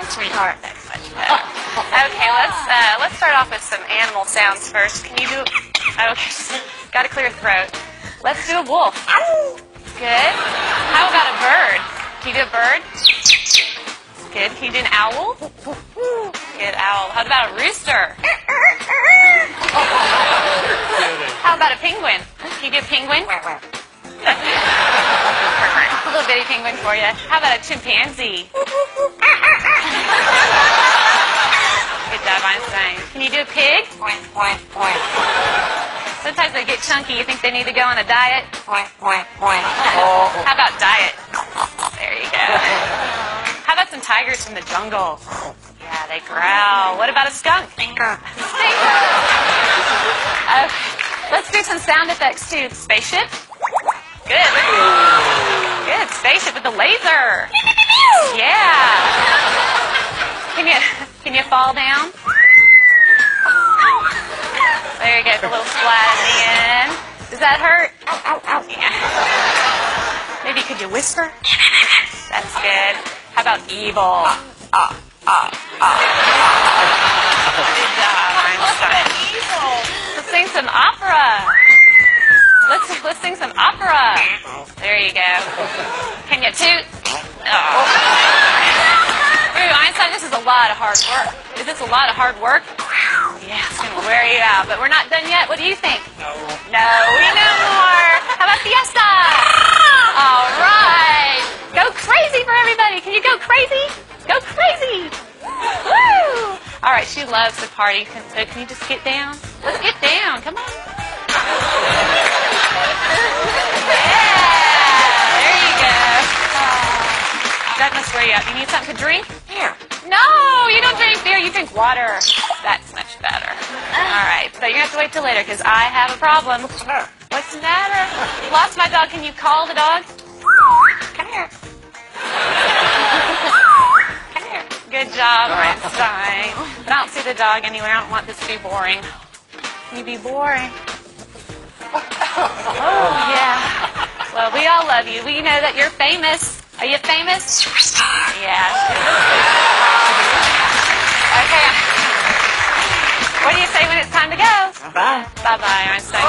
Sweetheart. That's much better. Okay, let's start off with some animal sounds first. Can you do? Okay, got to clear your throat. Let's do a wolf. Good. How about a bird? Can you do a bird? Good. Can you do an owl? Good, owl. How about a rooster? How about a penguin? Can you do a penguin? A little bitty penguin for you. How about a chimpanzee? Good job, Einstein. Can you do a pig? Sometimes they get chunky. You think they need to go on a diet? How about diet? There you go. How about some tigers from the jungle? Yeah, they growl. What about a skunk? Stinker. Okay. Let's do some sound effects too. Spaceship. Good. Good. Spaceship with the laser. Yeah. Can you fall down? There you go. It's a little splat at the end. Does that hurt? Yeah. Maybe could you whisper? That's good. How about evil? Good job, Einstein. Let's sing some opera. Let's sing some opera. There you go. Can you toot? Oh. Ooh, Einstein, this is a lot of hard work. Is this a lot of hard work? Yeah, it's going to wear you out. But we're not done yet. What do you think? No, we know more. How about fiesta? All right. Go crazy for everybody. Can you go crazy? Go crazy. Woo! All right, she loves to party. So can you just get down? Let's get down. Come on. Yeah, there you go. That must wear you out. You need something to drink? Here. No, you don't drink beer. You drink water. That's much better. All right, so you're going to have to wait till later because I have a problem. What's the matter? Lost my dog. Can you call the dog? Come here. Come here. Good job, Einstein. But I don't see the dog anywhere. I don't want this to be boring. Can you be boring? Oh, yeah. Well, we all love you. We know that you're famous. Are you famous? Superstar. Yeah. Okay. What do you say when it's time to go? Bye-bye. Bye-bye, Einstein.